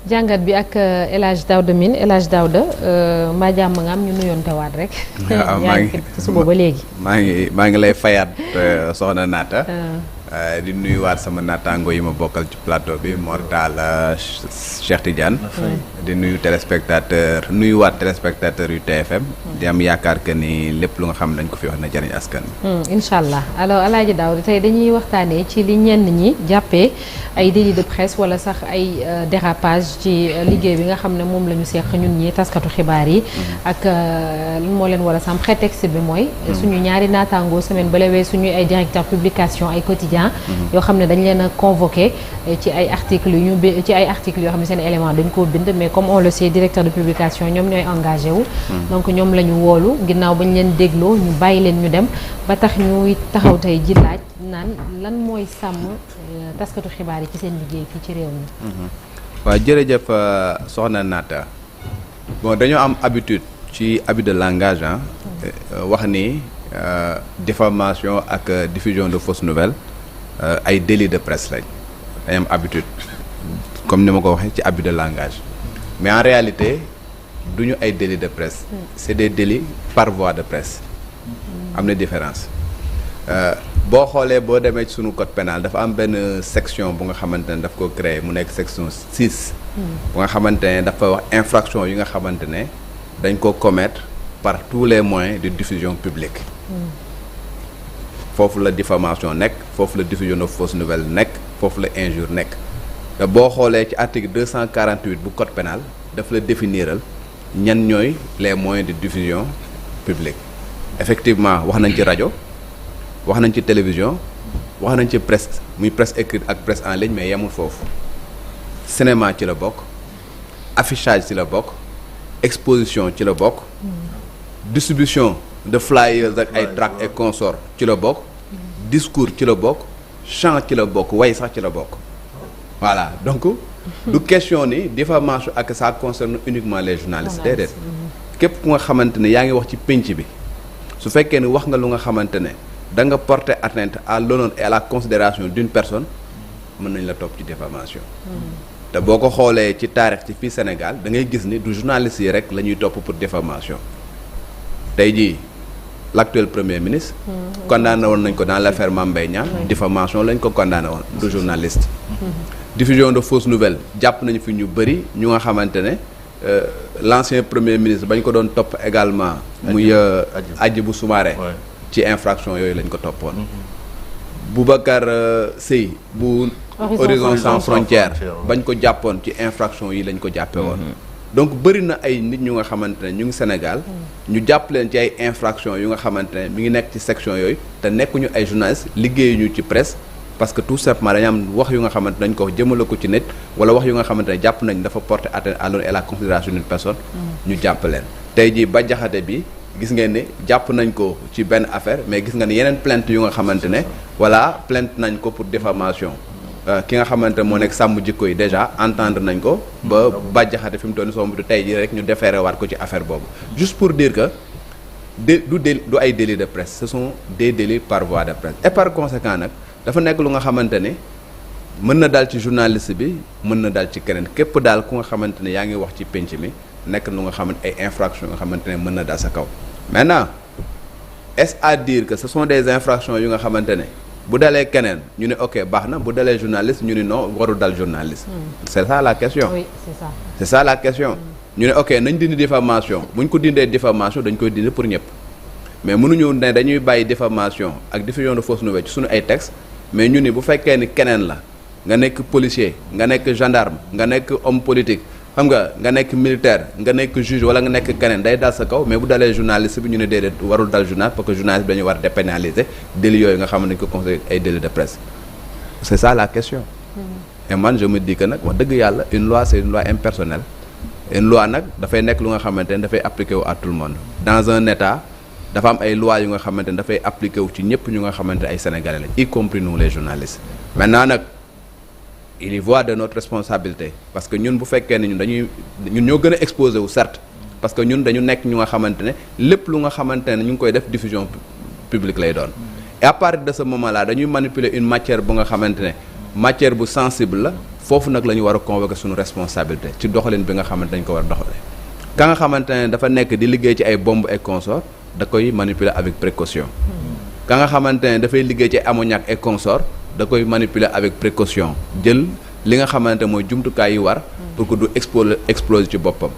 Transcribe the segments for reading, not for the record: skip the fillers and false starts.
jàngat bi ak El Hadj Daouda Mine El Hadj Daouda mbaa jàmm nga am ñu nuyoonte waat rek. waaw yaa ngi ci suba ba léegi. maa ngi lay fayaat soxna Naata. di nuyuwaat sama naataango yi ma bokkal ci plateau bi Mortala Cheikh Tidiane. di nuyuwaat téléspectateur yu TFM. di am yaakaar que ni lépp lu nga xam dañ ko fi wax na jëriñ askan wi. incha allah alors El Hadj Daouda tey dañuy waxtaanee ci li ñenn ñi jàppee ay délit de presse wala sax ay dérapage ci liggéey bi nga xam ne moom la ñu seq ñun ñi taskatu xibaar yi. ak lan moo leen war a sam prétexte bi mooy. suñu ñaari naataangoo semaine bële wee suñuy ay directeur publication ay quotidien yoo xam ne dañ leen a convoqué ci ay articles yu ñu ci ay articles yoo xam ne seen élément dañ koo bind mais comme on le sait directeur de publication ñoom ñooy engagé wu. donc ñoom la ñu woolu ginnaaw bañ leen dégloo ñu bàyyi leen ñu dem ba tax ñuy taxaw tey ji laaj naan lan mooy sàmm taskatu xibaar yi ci seen liggéey fii ci réew mi. waaw jërëjëf soxna Naata bon dañoo am habitude ci abus de langage wax ni diffamation ak diffusion de fausses nouvelles ay délit de presse lañ dañ am habitude comme ni ma ko waxee ci abus de langage mais en réalité duñu ay délit de presse c'est des délits par voie de presse am na différence boo xoolee boo demee ci sunu code pénal dafa am benn section bu nga xamante ne daf ko créé mu nekk section 6 bu nga xamante ne dafa wax infraction yi nga xamante ne dañ ko commettre par tous les moyens de diffusion publique foofu la diffamation nekk foofu la diffusion de fausses nouvelles nekk foofu la injure nekk te boo xoolee ci article 248 bu code pénal daf la définiral ñan ñooy les moyens de diffusion publique effectivement wax nañ ci rajo wax nañ ci télévision wax nañ ci presse muy presse écrite ak presse en ligne mais yemul foofu cinéma ci la bokk affichage ci la bokk exposition ci la bokk distribution de flyers ak ay tracts et consorts ci la bokk discours ci la bokk chant ci la bokk way sax ci la bokk voilà donc du question ni diffamation ak ça concerne uniquement les journalistes déedéet képp ku nga xamante ne yaa ngi wax ci pénc bi su fekkee ni wax nga lu nga xamante ne da nga porter atteinte à l'honneur et à la considération d'une personne mën nañ la topp ci diffamation te boo ko xoolee ci taarix ci fii Sénégal da ngay gis ni du journalistes yi rek la ñuy topp pour diffamation tey jii l'actuel premier ministre condamné woon nañ ko dans l'affaire Mame Mbaye Niang diffamation lañ ko condamné woon du journaliste diffusion de fausses nouvelles jàpp nañu fi ñu bëri ñu nga xamante ne l'ancien premier ministre bañ ko doon topp également muy Hadjibou Soumaré ci infraction yooyu lañ ko toppoon Boubacar Sèye bu Horizon Sans Frontières bañ ko jàppoon ci infraction yi lañ ko jàppe woon donc bëri na ay nit ñu nga xamante ne ñu ngi Sénégal ñu jàpp leen ci ay infraction yu nga xamante ne mi ngi nekk ci section yooyu te nekkuñu ay journalistes liggéeyuñu ci presse parce que tout simplement dañu am wax yu nga xamante nañ ko jëmale ko ci nit wala wax yu nga xamante ne jàpp nañ dafa porter atteinte à l'honneur et la considération d'une personne ñu jàpp leen tey jii Bah Diakhaté bi gis ngeen ne jàpp nañ ko ci benn affaire mais gis nga ne yeneen plainte yu nga xamante ne voilà plainte nañ ko pour diffamation ki nga xamante moo nekk sàmm jikko yi déjà entendre nañ ko ba Bah Diakhaté fi mu toll nii soo du tey jii rek ñu déféré waat ko ci affaire boobu juste pour dire que du ay délits de presse ce sont des délits par voie de presse et par conséquent nag dafa nekk lu nga xamante ne mën na daal ci journaliste bi mën na daal ci keneen képp daal ku nga xamante ne yaa ngi wax ci penc mi nekk lu nga xamante ay infractions nga xamante ne mën na daal sa kaw maintenant est-ce à dire que ce sont des infractions yu nga xamante ne bu dalee keneen ñu ne ok baax na bu dalee journaliste ñu ne non warul dal journaliste c'est ça la question oui c'est ça c'est ça la question ñu ne ok nañ dindi diffamation bu ñu ko dindee diffamation dañ koy dindi pour ñëpp mais mënuñu ne dañuy bàyyi diffamation ak diffusion de fausses nouvelles ci suñu ay textes mais ñu ni bu fekkee ni keneen la nga nekk policier nga nekk gendarme nga nekk homme politique xam nga nekk militaire nga nekk juge wala nga nekk keneen day dal sa kaw mais bu dalee journaliste bi ñu ne déedéet warul dal journaliste parce que journaliste bi dañu war a dépénaliser délits yooyu nga xam ne dañu ko considéré ay délits de presse c'est ça la question et man je me dis que nag wax dëgg yàlla une loi c'est une loi impersonnelle une loi nag dafay nekk lu nga xamante ne dafay appliquer wu à tout le monde dans un état dafa am ay lois yu nga xamante ne dafay appliquer wu ci ñëpp ñu nga xamante ay sénégalais lañ y compris nous les journalistes maintenant nag il y va de notre responsabilité parce que ñun bu fekkee ne ñun ñoo gën a exposé wu certes parce que ñun dañu nekk ñu nga xamante ne lépp lu nga xamante ne ñu ngi koy def diffusion publique lay doon et à partir de ce moment là dañuy manipuler une matière bu nga xamante ne matière bu sensible la foofu nag la ñu war a convoquer suñu responsabilité ci doxalin bi nga xamante dañ ko war a doxalee ka nga xamante ne dafa nekk di liggéey ci ay bombe et consort da koy manipuler avec précaution ka nga xamante ne dafay liggéey ci ammoniac et consort da koy manipuler avec précaution jël li nga xamante mooy jumtukaay yi war pour que du exploser ci boppam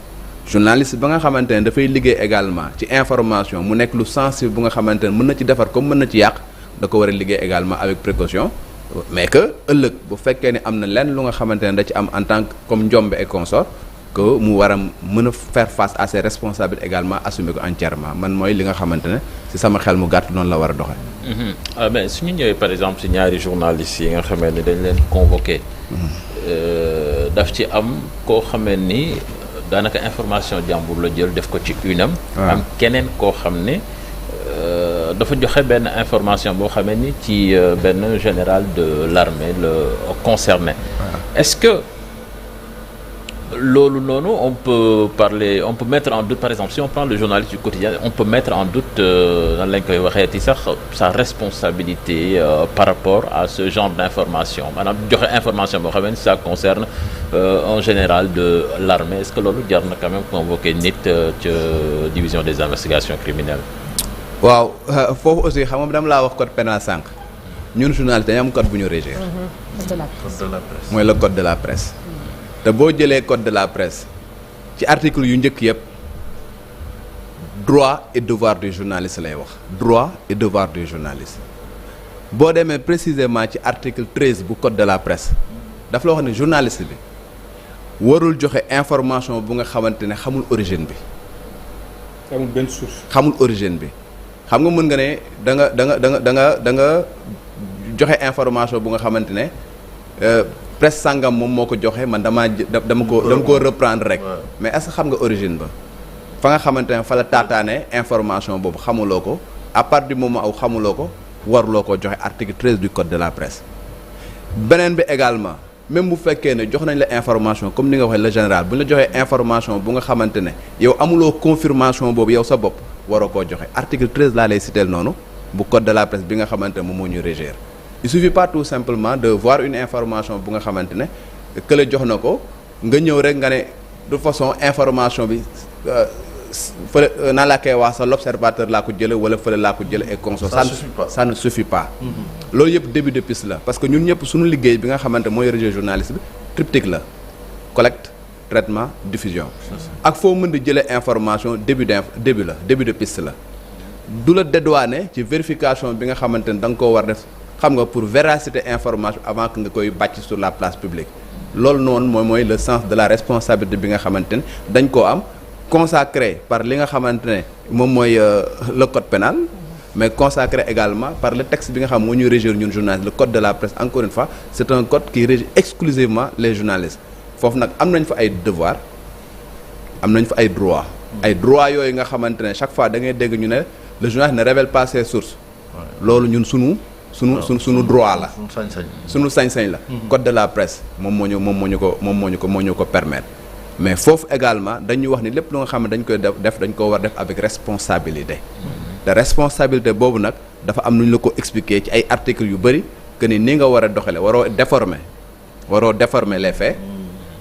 journaliste ba nga xamante ne dafay liggéey également ci information mu nekk lu sensible bu nga xamante ne mën na ci defar comme mën na ci yàq da ko war a liggéey également avec précaution mais que ëllëg bu fekkee ne am na lenn lu nga xamante ne da ci am en tant que comme njombe et consort que mu war a mën a faire face à ses responsabilités également assumer ko entièrement man mooy li nga xamante ne ci sama xel mu gàtt noonu la war a doxee. mais su ñu ñëwee par exemple ci ñaari journalistes yi nga xamee ni dañ leen convoqué. daf ci am koo xamee ni daanaka information jàmbur la jël def ko ci unam. am keneen koo xam ne dafa joxe benn information boo xamee ni ci benn général de l'armée le concerné. Est-ce que loolu noonu on peut mettre en doute par exemple si on prend le journaliste du quotidien on peut mettre en doute nan lañ koy waxeeti sax sa responsabilité par rapport à ce genre d'information maanaam joxe information boo xam ne ça concerne un général de l'armée est-ce que loolu jar na quand même convoquer nit ca division des investigations criminelles. waaw foofu aussi xam nga dama laa wax code pénal sànq ñun journaliste dañu am code bu ñu régir. code de la presse mooy le code de la presse. te boo jëlee code de la presse ci article yu njëkk yëpp droit et devoir du journaliste lay wax droit et devoir du journaliste boo demee précisément ci article 13 bu code de la presse daf la wax ne journaliste bi warul joxe information bu nga xamante ne xamul origine bi. xamul benn source. xamul origine bi xam nga mën nga ne da nga joxe information bu nga xamante ne. presse sangam moom moo ko joxe man dama ko reprendre rek mais est-ce que xam nga origine ba fa nga xamante ne fa la taataane information boobu xamuloo ko à partir du moment aw xamuloo ko waruloo ko joxe article 13 du code de la presse beneen bi également même bu fekkee ne jox nañ la information comme ni nga waxee le général bu ñu la joxee information bu nga xamante ne yow amuloo confirmation boobu yow sa bopp waroo koo joxe article 13 laa lay citer noonu bu code de la presse bi nga xamante ne moom moo ñu régir. Il suffit pas tout simplement de voir une information bu nga xamante ne que la jox na ko nga ñëw rek nga ne de façon information bi fële naa laa koy wax sa l'observateur laa ko jële wala fële laa ko jële et consort ça ne suffit pas loolu yëpp début de piste la parce que ñun ñëpp suñu liggéey bi nga xamante mooy régir journaliste bi triptyque la collecte traitement diffusion ak foo mën di jëlee information début de piste la du la dédouaner ci vérification bi nga xamante ne da nga koo war def xam nga pour véracité information avant que nga koy bàcc sur la place publique loolu noonu mooy le sens de la responsabilité bi nga xamante ne dañ koo am consacré par li nga xamante ne moom mooy le code pénal mais consacré également par le texte bi nga xam moo ñuy régir ñun journalistes le code de la presse encore une fois c'est un code qui régit exclusivement les journalistes foofu nag am nañ fa ay devoirs am nañ fa ay droits yooyu nga xamante ne chaque fois da ngay dégg ñu ne le journaliste ne révèle pas ses sources loolu ñun sunu droit la sunu sañ-sañ la code de la presse moom moo ñu ko permettre mais foofu également dañuy wax ni lépp lu nga xam ne dañ koy def dañ ko war def avec responsabilité te responsabilité boobu nag dafa am nu ñu la ko expliquer ci ay articles yu bëri que ni nga war a doxale waroo déformer les faits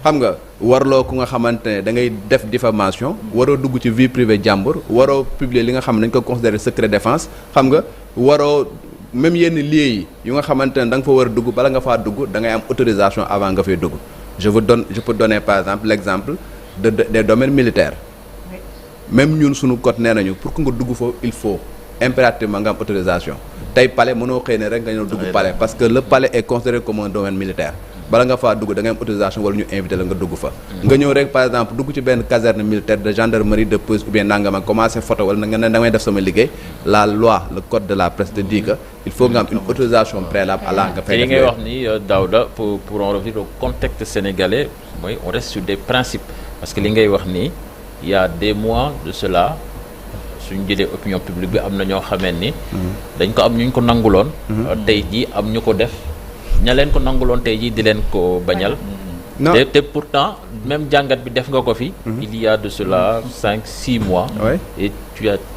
xam nga warloo ku nga xamante ne da ngay def diffamation waroo dugg ci vie privée jàmbur waroo publier li nga xam ne dañ ko considérer secret défense xam nga waroo même yenn lieux yi yu nga xamante ne da nga fa war a dugg bala nga faa dugg da ngay am autorisation avant nga fay dugg je peux donner par exemple l'exemple des domaines militaires même ñun suñu code nee nañu pour que nga dugg fa il faut impérativement nga am autorisation tey palais mënoo xëy ne rek nga ñëw dugg palais parce que le palais est considéré comme un domaine militaire bala nga faa dugg da ngay am autorisation wala ñu invité la nga dugg fa nga ñëw rek par exemple dugg ci benn caserne militaire de gendarmerie de police ou bien nangam ak commencé photo wala nga ne da ngay def sama liggéey la loi le code de la presse te dit que il faut nga am une autorisation préalable à la nga fay def li ngay wax ni Daouda pour en revenir au contexte sénégalais mooy on reste sur des principes parce que li ngay wax nii il y a des mois de cela suñu jëlee opinion publique bi am na ñoo xamee ni dañ ko am ñu ko nanguloon tey jii am ñu ko def ña leen ko nanguloon tey jii di leen ko bañal te pourtant même jàngat bi def nga ko fi il y a de cela 5-6 mois et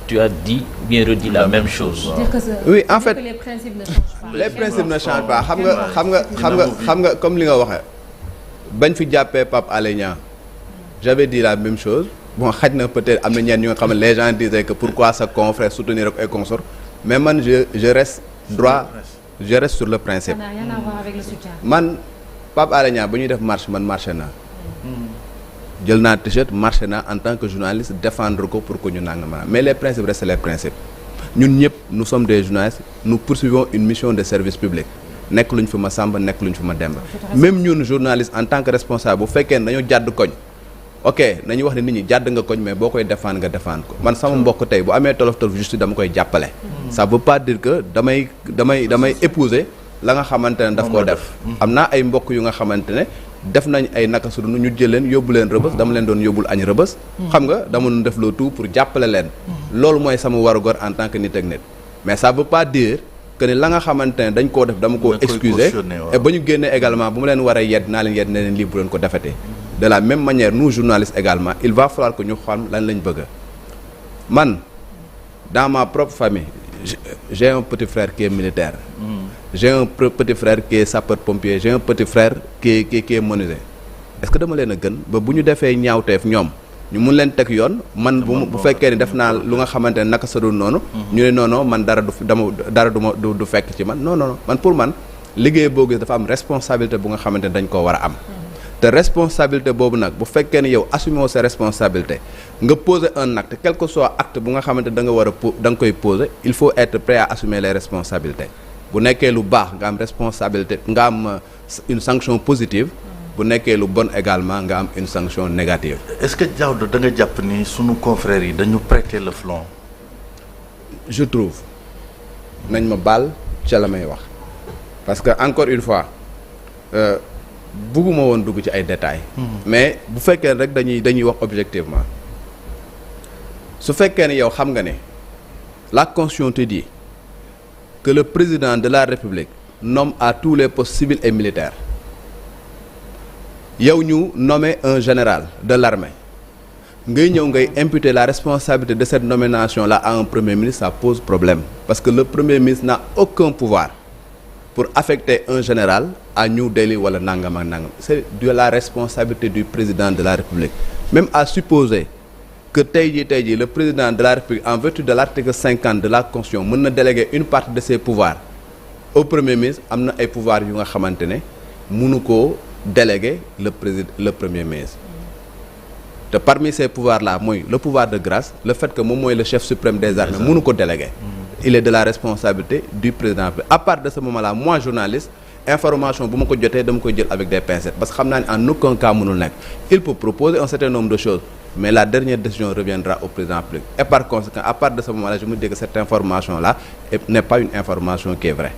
tu as dit bien redit la même chose oui en fait les principes ne changent pas les principes ne changent pas xam nga comme li nga waxee bañ fi jàppee Pape Alé Niang j'avais dit la même chose bon xaj na peut-être am na ñenn ñu nga xam ne les gens disaient que pourquoi sa confrère soutenir ak ay consorts mais man je reste droit je reste sur le principe. Ça n'a rien à voir avec le soutien. man Pape Alé Niang ba ñuy def marche man marché naa jël naa t-shirt marché naa en tant que journaliste défendre ko pour que ñu nang ma mais les principes restent les principes ñun ñëpp nous sommes des journalistes nous poursuivons une mission de service public nekk luñ fi ma Samba nekk luñ fi ma Demba même ñun journaliste en tant que responsable bu fekkee ne dañoo jàdd koñ ok nañu wax ne nit ñi jàdd nga koñ mais boo koy défendre nga défendre ko man sama mbokk tey bu amee tolof tolof justice dama koy jàppale ça veut pas dire que damay épouser la nga xamante ne daf koo def am naa ay mbokk yu nga xamante ne def nañ ay naka su ñu jël leen yóbbu leen rëbës dama leen doon yóbbul añ rëbës xam nga dama doon def le tout pour jàppale leen loolu mooy sama warugar en tant que nit ak nit mais ça veut pas dire que ni la nga xamante ne dañ koo def dama koo excuser et ba ñu génnee également bu ma leen war a yedd naa leen yedd ne leen lii bu leen ko defetee de la même manière nous journalistes également il va falloir que ñu xam lan lañ bëgg man dans ma propre famille j'ai un petit frère qui est militaire j'ai un petit frère qui est sapeur-pompier j'ai un petit frère qui est menuisier est-ce que dama leen a gën ba bu ñu defee ñaawteef ñoom ñu mun leen teg yoon man bu fekkee ni def naa lu nga xamante ne naka sa dul noonu ñu ne non man dara du fekk ci man non man pour man liggéey boo gis dafa am responsabilité bu nga xamante ne dañ koo war a am te responsabilité boobu nag bu fekkee ne yow assumer sa responsabilité nga poser un acte quel que soit acte bu nga xamante da nga war a da nga koy poser il faut être prêt à assumer les responsabilités bu nekkee lu baax nga am responsabilité nga am une sanction positive bu nekkee lu bon également nga am une sanction négative. Est-ce que Daouda da nga jàpp ni sunu confrères yi dañu prêter le flanc. je trouve nañ ma baal ca la may wax parce que encore une fois bugguma woon dugg ci ay détails. mais bu fekkee rek dañuy wax objectivement su fekkee ne yow xam nga ne la constitution te dit que le président de la République nomme à tous les postes civils et militaires yow ñu nommer un général de l'armée ngay ñëw ngay imputer la responsabilité de cette nomination là à un premier ministre ça pose problème parce que le premier ministre n'a aucun pouvoir pour affecter un général à New Delhi wala nangam ak nangam c'est de la responsabilité du président de la République même à supposer que tey jii le président de la République en vertu de l'article 50 de la Constitution mën na déléguer une partie de ses pouvoirs au premier ministre am na ay pouvoirs yu nga xamante ne mënu koo déléguer le premier ministre te parmi ces pouvoirs là mooy le pouvoir de grâce le fait que moom mooy le chef suprême des armées mënu ko déléguer il est de la responsabilité du président à partir de ce moment là moi journaliste information bu ma ko jotee dama koy jël avec des pincettes parce que xam naa ne en aucun cas mënul nekk il peut proposer un certain nombre de choses mais la dernière décision reviendra au président public et par conséquent à partir de ce moment là je me dis que cette information là n'est pas une information qui est vraie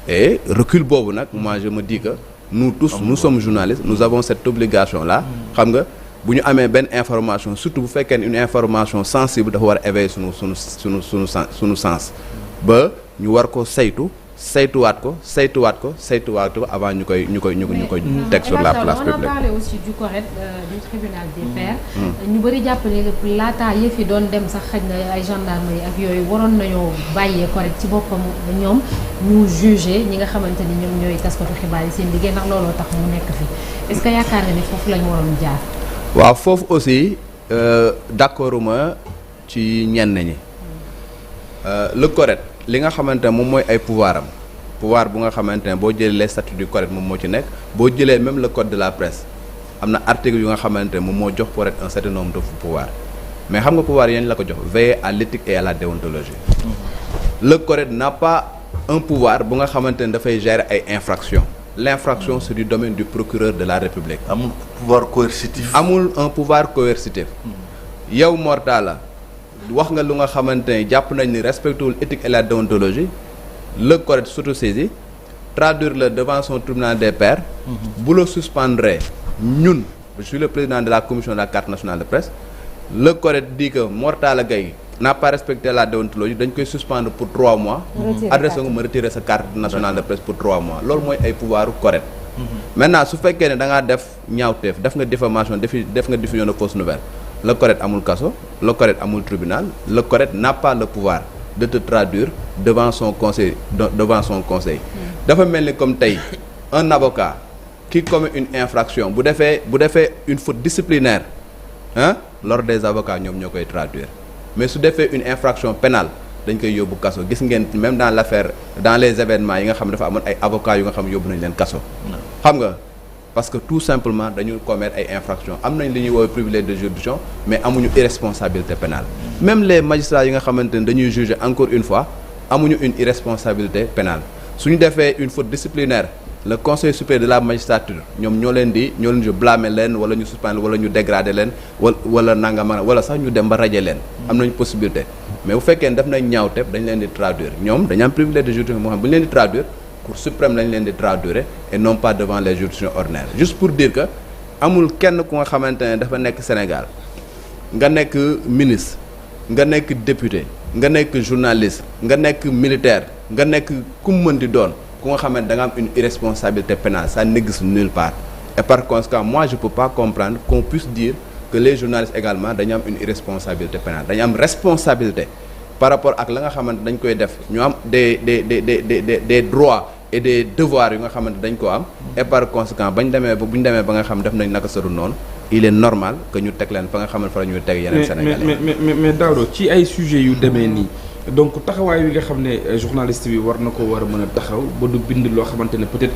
et recul boobu nag moi je me dis que nous tous nous sommes journalistes nous avons cette obligation là xam nga bu ñu amee benn information surtout bu fekkee ne une information sensible dafa war a éveiller sunu sens ba ñu war ko saytuwaat ko avant ñu koy teg sur la place publique. on a parlé aussi du CORED du tribunal des pairs. ñu bëri jàpp ne laataa yëf yi doon dem sax xëj na ay gendarmerie ak yooyu waroon nañoo bàyyee CORED ci boppam ñoom ñu juger ñi nga xamante ni ñoom ñooy taskatu xibaar yi seen liggéey ndax looloo tax mu nekk fi est-ce que yaakaar nga ni foofu la ñu waroon jaar. waaw foofu aussi d'accorduma ci ñenn ñi le CORED li nga xamante ne moom mooy ay pouvoir bu nga xamante ne boo jëlee les statuts du CORED moom moo ci nekk boo jëlee même le code de la presse am na article yu nga xamante ne moom moo jox CORED un certain nombre de pouvoir mais xam nga pouvoir yéen la ko jox veiller à l'éthique et à la déontologie le CORED n'a pas un pouvoir bu nga xamante ne dafay gérer ay infractions l'infraction c'est du domaine du procureur de la République. amul pouvoir coercitif. amul un pouvoir coercitif. yow Mor Talla wax nga lu nga xamante ne jàpp nañ ni respectewul éthique et la déontologie le CORED s'autosaisit traduire le devant son tribunal des pairs. bu la suspendre ñun je suis le président de la commission de la carte nationale de presse le CORED dit que Mor Talla Gaye n'a pas respecté la déontologie dañ koy suspendre pour 3 mois. adressé nga ma retirer sa carte nationale de presse pour 3 mois loolu mooy ay pouvoiru CORED. maintenant su fekkee ne da ngaa def ñaawteef def nga diffamation def nga diffusion de fausse nouvelle le CORED amul kaso le CORED amul tribunal le CORED n'a pas le pouvoir de te traduire devant son conseil dafa mel ni comme tey un avocat qui commet une infraction bu defee une faute disciplinaire l'ordre des avocats ñoom ñoo koy traduire mais su defee une infraction pénale dañ koy yóbbu kaso gis ngeen même dans l'affaire dans les événements yi nga xam dafa amoon ay avocats yu nga xam yóbbu nañ leen kaso xam nga parce que tout simplement dañu commettre ay infractions am nañ li ñuy woowee privilège de juridiction mais amuñu irresponsabilité pénale même les magistrats yi nga xamante ne dañuy juger encore une fois amuñu une irresponsabilité pénale suñu defee une faute disciplinaire le conseil supérieur de la magistrature ñoom ñoo leen di blâmer leen wala ñu suspendre wala ñu dégrader leen wala nangama wala sax ñu dem ba radier leen am nañu possibilité mais bu fekkee ne def nañ ñaawteef dañ leen di traduire ñoom dañu am privilège de juridiction moo xam bu ñu leen di traduire cour suprême lañ leen di traduire et non pas devant les juridictions ordinaires juste pour dire que amul kenn ku nga xamante ne dafa nekk Sénégal nga nekk ministre nga nekk député nga nekk journaliste nga nekk militaire nga nekk ku mu mën di doon ku nga xamante da nga am une irresponsabilité pénale ça n'existe nulle part et par conséquent moi je peux pas comprendre qu'on puisse dire que les journalistes également dañu am une irresponsabilité pénale dañu am responsabilité par rapport ak la nga xamante dañ koy def ñu am des droits et des devoirs yu nga xamante dañ ko am et par conséquent bu ñu demee ba nga xam def nañ naka sadu noonu il est normal que ñu teg leen fa nga xamante fa la ñuy teg yeneen Sénégalais mais Daouda ci ay sujets yu demee nii donc taxawaay wi nga xam ne journaliste bi war na ko war a mën a taxaw ba du bind loo xamante ne peut-être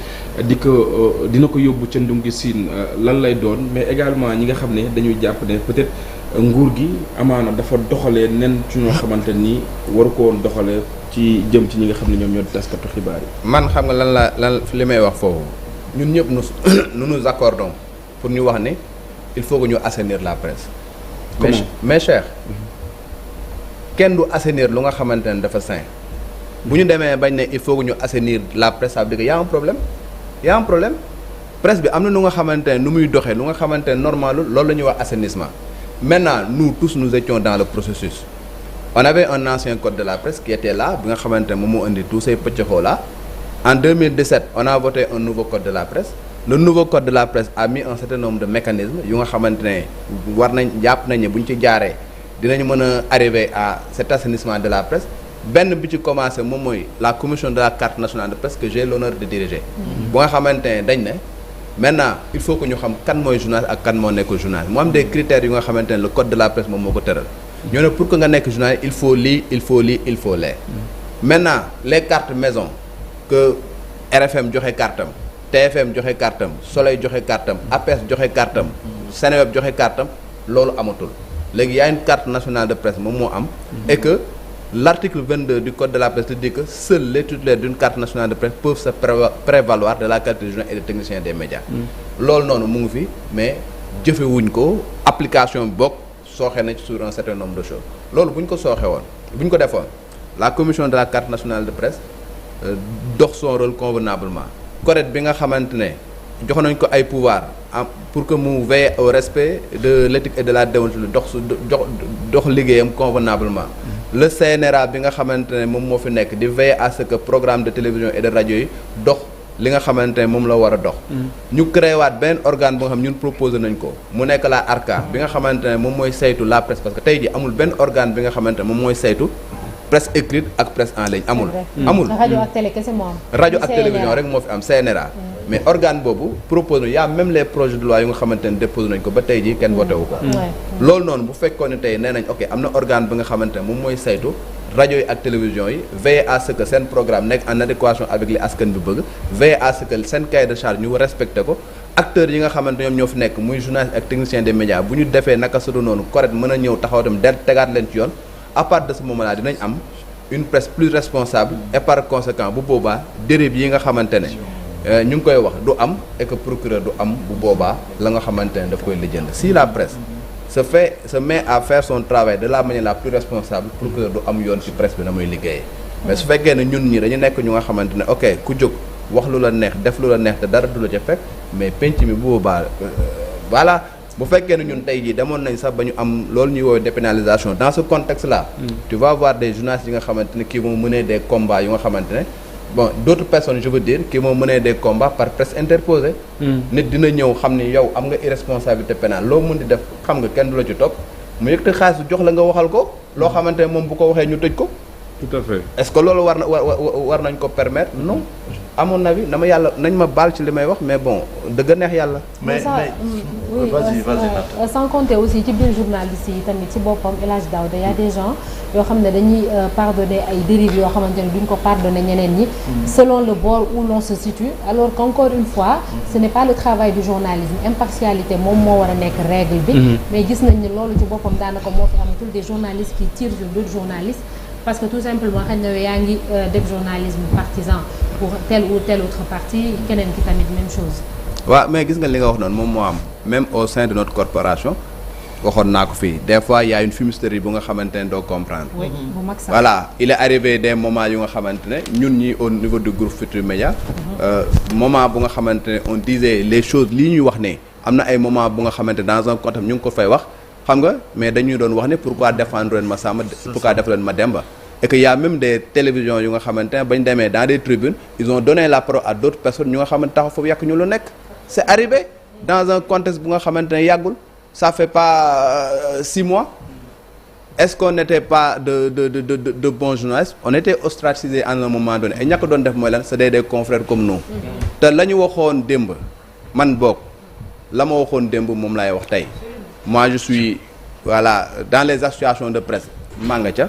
dina ko yóbbu ca ndungi siin lan lay doon mais également ñi nga xam ne dañuy jàpp ne peut-être nguur gi amaana dafa doxalee nen ci ñoo xamante ni waru ko woon doxalee ci jëm ci ñi nga xam ne ñoom ñoo di taskatu xibaar yi. man xam nga lan li may wax foofu ñun ñëpp nous accordons pour ñu wax ne il faut que ñu assainir la presse. mais cher. kenn du assainir lu nga xamante ne dafa sain bu ñu demee bañ ne il faut que ñu assainir la presse ça veut dire que y a un problème presse bi am na lu nga xamante ne nu muy doxee lu nga xamante ne normal loolu la ñuy wax assainissement maintenant nous tous nous étions dans le processus on avait un ancien code de la presse qui était là bi nga xamante ne moom moo indi tous ces pëccxoo là en 2017 on a voté un nouveau code de la presse le nouveau code de la presse a mis un certain nombre de mécanismes yu nga xamante ne war nañ jàpp nañ ne bu ñu ci jaaree dinañu mën a arriver à cet assainissement de la presse benn bi ci commencé moom mooy la commission de la carte nationale de presse que j'ai l'honneur de diriger bu nga xamante ne dañ ne maintenant il faut que ñu xam kan mooy journaliste ak kan moo nekkul journaliste mu am des critères yu nga xamante ne le code de la presse moom moo ko tëral ñoo ne pour que nga nekk journaliste il faut lii il faut lii il faut lee maintenant les cartes maison que RFM joxe cartam TFM joxe cartam Soleil joxe cartam APS joxe cartam Seneweb joxe cartam loolu amatul léegi y a une carte nationale de presse moom moo am et que l'article 22 du code de la presse dit que seuls les titulaires d'une carte nationale de presse peuvent se prévaloir de la qualité de journaliste et de technicien des médias loolu noonu mu ngi fi mais jëfewuñ ko application bi bokk sooxe na sur un certain nombre de choses loolu bu ñu ko sooxe woon bu ñu ko defoon la commission de la carte nationale de presse dox son rôle convenablement correct bi nga xamante ne jox nañ ko ay pouvoir pour que mu veille au respect de l'éthique et de la déontologie dox liggéeyam convenablement le CNRA bi nga xamante ne moom moo fi nekk di veiller à ce que programme de télévision et de rajo yi dox li nga xamante ne moom la war a dox ñu créé waat benn organe bu nga xam ñun proposé nañ ko mu nekk la ARCA bi nga xamante ne moom mooy saytu la presse parce que tey ji amul benn organe bi nga xamante ne moom mooy saytu presse écrite ak presse en ligne amul rajo ak télé kese moo am rajo ak télévision rek moo fi am CNRA mais organe boobu propose y a même les projets de loi yu nga xamante ne déposé nañ ko ba tey jii kenn voté wu ko loolu noonu bu fekkoon ne tey nee nañ ok am na organe bi nga xamante ne moom mooy saytu rajo yi ak télévision yi veiller à ce que seen programme nekk en adéquation avec li askan bi bëgg veiller à ce que seen cahier de charge ñu respecté ko acteurs yi nga xamante ñoom ñoo fi nekk muy journaliste ak technicien des médias bu ñu defee naka su dul noonu correct mën a ñëw taxaw tam tegaat leen ci yoon à partir de ce moment là dinañ am une presse plus responsable et par conséquent bu boobaa dérive yi nga xamante ne ñu ngi koy wax du am et que procureur du am bu boobaa la nga xamante ne daf koy lijjanti si la presse se met à faire son travail de la manière la plus responsable procureur du am yoon ci presse bi na muy liggéeyee mais su fekkee ne ñun ñi dañu nekk ñu nga xamante ne ok ku jóg wax lu la neex def lu la neex te dara du la ca fekk mais penc mi bu boobaa voilà bu fekkee ne ñun tey jii demoon nañ sax ba ñu am loolu ñuy woowee dépénalisation dans ce contexte là tu vas voir des journalistes yi nga xamante ne kii vont mener des combats yu nga xamante ne bon d'autres personnes je veux dire qui vont mener des combats par presse interposée nit dina ñëw xam ni yow am nga irresponsabilité pénale loo mën di def xam nga kenn du la ci topp mu yëkkati xaalis jox la nga waxal ko loo xamante ne moom bu ko waxee ñu tëj ko tout à fait est-ce que loolu war nañ ko permettre non à mon avis dama yàlla nañ ma baal ci li may wax mais bon dëgg neex yàlla. mais oui, vas-y sans compter aussi ci biir journaliste yi tamit ci boppam El Hadj Daouda y a des gens yoo xam ne dañuy pardonner ay dérives yoo xamante ne duñ ko pardonner ñeneen ñi selon le bord où l'on se situe alors qu'encore une fois ce n'est pas le travail du journalisme impartialité moom moo war a nekk règle bi mais gis nañ ni loolu ci boppam daanaka moo fi amatul des journalistes qui tirent sur d'autres journalistes parce que tout simplement xëy na yaa ngi def journalisme partisan pour tel ou tel autre parti keneen ki tamit même chose. waaw mais gis nga li nga wax noonu moom moo am même au sein de notre corporation waxoon naa ko fii des fois y a une fumisterie bu nga xamante ne doo comprendre. oui bu mag sax. voilà il est arrivé des moments yu nga xamante ne ñun ñi au niveau du groupe Futurs Médias moment bu nga xamante ne on disait les choses lii ñuy wax ne am na ay moment bu nga xamante dans un contexte ñu ngi ko fay wax xam nga mais dañuy doon wax ne pourquoi défendre leen ma Samba pourquoi def leen ma Demba. et que y a même des télévisions yu nga xamante ne bañ demee dans des tribunes ils ont donné la parole à d'autres personnes ñu nga xamante taxaw foofu yàq ñu lu nekk c'est arrivé dans un contexte bu nga xamante ne yàggul ça fait pas 6 mois est-ce qu'on n'était pas de bons journalistes on était ostracisés à un moment donné et ña ko doon def mooy lan c'est des confrères comme nous te la ñu waxoon démb man boog la ma waxoon démb moom laay wax tey moi je suis voilà dans les associations de presse maa nga ca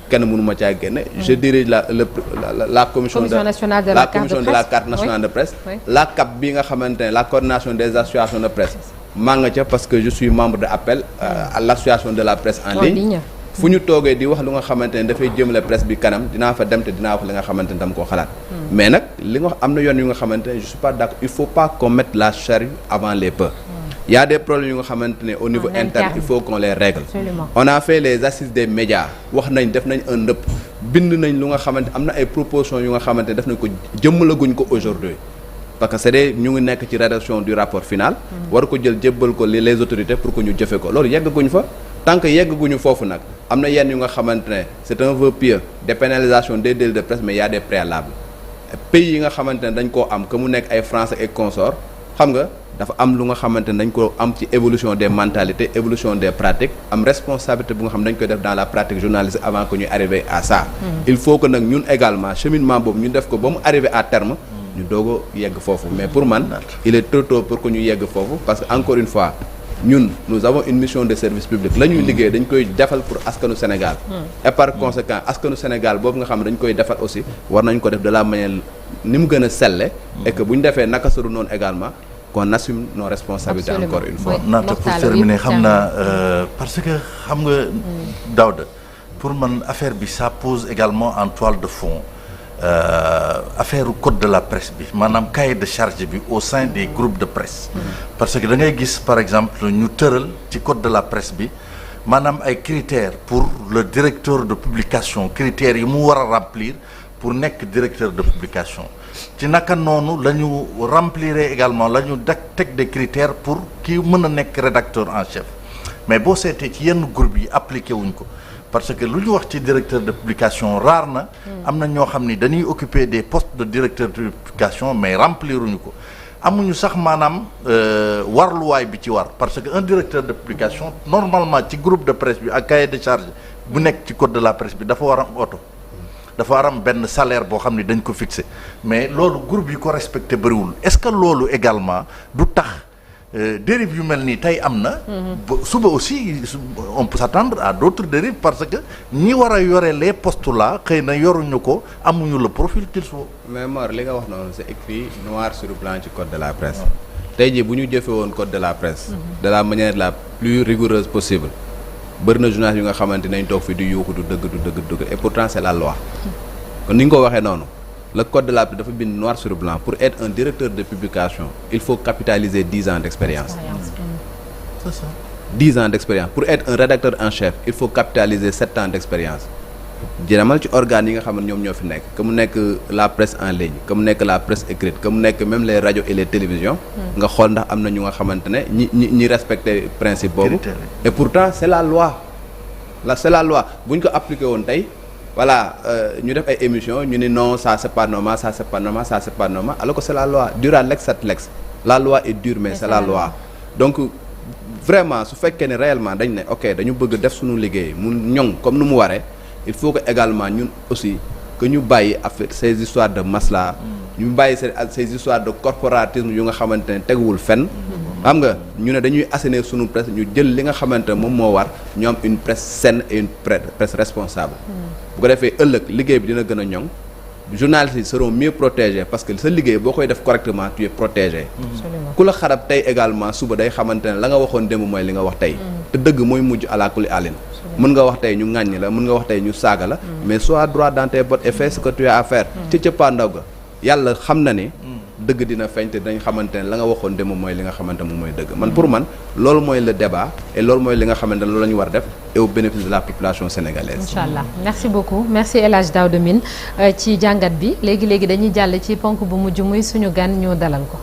kenn mënu ma caa génne je dirige la commission nationale de la carte nationale de presse la CAP bi nga xamante ne la coordination des associations de presse maa nga ca parce que je suis membre de appel à l'association de la presse en ligne fu ñu toogee di wax lu nga xamante ne dafay jëmale presse bi kanam dinaa fa dem te dinaa wax li nga xamante ne dama koo xalaat mais nag li nga wax am na yoon yu nga xamante ne je suis pas d'accord il faut pas qu'on mette la charrue avant les bœufs il y a des problèmes yu nga xamante ne au niveau interne il faut qu'on les règle. Absolument. On a fait les assises des médias wax nañ def nañ un ndëpp bind nañ lu nga xamante am na ay propositions yu nga xamante ne def nañ ko jëmmalaguñ ko aujourd'hui parce que c'est des ñu ngi nekk ci rédaction du rapport final war ko jël jébbal ko les autorités pour que ñu jëfe ko loolu yeggaguñ fa tant que yeggaguñu foofu nag am na yenn yu nga xamante ne c'est un vœu pieux dépénalisation des délits de presse mais il y a des préalables pays yi nga xamante ne dañ koo am que mu nekk ay français et consorts xam nga dafa am lu nga xamante ne dañ ko am ci évolution des mentalités évolution des pratiques am responsabilité bu nga xam dañ koy def dans la pratique journalistique avant que ñuy arriver à ça il faut que nag ñun également cheminement boobu ñu def ko ba mu arriver à terme ñu doog a yegg foofu mais pour man il est trop tôt pour que ñu yegg foofu parce que encore une fois ñun nous avons une mission de service public la ñuy liggéey dañ koy defal pour askanu Sénégal et par conséquent askanu Sénégal boobu nga xam ne dañ koy defal aussi war nañ ko def de la manière ni mu gën a selle et que bu ñu defee naka saru noonu également qu'on assume nos responsabilités. Absolument. Encore une fois. Naata pour terminer xam naa parce que xam nga Daouda pour man affaire bi ça pose également en toile de fond affaire code de la presse bi maanaam cahier de charge bi au sein des groupes de presse parce que da ngay gis par exemple ñu tëral ci code de la presse bi maanaam ay critères pour le directeur de publication critères yi mu war a remplir pour nekk directeur de publication ci naka noonu la ñu remplir également la ñu teg des critères pour kii mën a nekk rédacteur en chef mais boo seetee ci yenn groupe yi appliqué wuñ ko parce que lu ñu wax ci directeur de publication rare na am na ñoo xam ni dañuy occuper des postes de directeur de publication mais rempliruñu ko amuñu sax maanaam warluwaay bi ci war parce que un directeur de publication normalement ci groupe de presse bi ak cahier de charge bu nekk ci code de la presse bi dafa war am oto dafa war am benn salaire boo xam ni dañ ko fixé mais loolu groupe yi ko respecté bëriwul est-ce que loolu également du tax dérive yu mel nii tey am na suba aussi on peut s'attendre à d'autres dérives parce que ñi war a yore les postes là xëy na yoruñu ko amuñu le profil qu'il faut mais Mor li nga wax noonu c'est écrit noir sur blanc ci code de la presse tey jii bu ñu jëfe woon code de la presse de la manière la plus rigoureuse possible bëri na journalistes yu nga xamante nañ toog fi di yuuxu du dëgg et pourtant c'est la loi kon ni ñu ko waxee noonu le code de la presse dafa bind noir sur blanc pour être un directeur de publication il faut capitaliser 10 ans d'expérience. C'est ça. 10 ans d'expérience pour être un rédacteur en chef il faut capitaliser 7 ans d'expérience jëramal ci organes yi nga xam ne ñoom ñoo fi nekk que mu nekk la presse en ligne que mu nekk la presse écrite que mu nekk même les radios et les télévisions nga xool ndax am na ñu nga xamante ne ñi respecter principe boobu et pourtant c'est la loi c'est la loi bu ñu ko appliqué woon tey voilà ñu def ay émissions ñu ni non ça c'est pas normal ça c'est pas normal ça c'est pas normal alors que c'est la loi dura lex sed lex la loi est dure mais c'est la loi donc vraiment su fekkee ne réellement dañ ne ok dañu bëgg def suñu liggéey mu ñoŋ comme nu mu waree il faut que également ñun aussi que ñu bàyyi affaire ces histoires de masla ñu bàyyi ces histoires de corporatisme yu nga xamante ne teguwul fenn. xam nga ñu ne dañuy assainir sunu presse ñu jël li nga xamante ne moom moo war ñu am une presse saine et une presse responsable. bu ko defee ëllëg liggéey bi dina gën a ñoŋ. journalistes yi seront mieux protégés parce que sa liggéey boo koy def correctement tu es protégé. ku la xarab tey également suba day xamante ne la nga waxoon démb mooy li nga wax tey. te dëgg mooy mujj ala kulli àllin. mën nga wax tey ñu ŋàññi la mën nga wax tey ñu saaga la. mais sois droit dans tes bottes et fais ce que tu as à faire. ci cëppaandaw ga yàlla xam na ne. dëgg dina feeñ te dañ xamante ne la nga waxoon démb mooy li nga xamante moom mooy dëgg man pour man loolu mooy le débat et loolu mooy li nga xamante ne loolu la ñu war def et au bénéfice de la population sénégalaise. incha allah merci beaucoup merci El Hadj Daouda Mine ci jàngat bi léegi dañuy jàll ci ponk bu mujj muy suñu gan ñu dalal ko.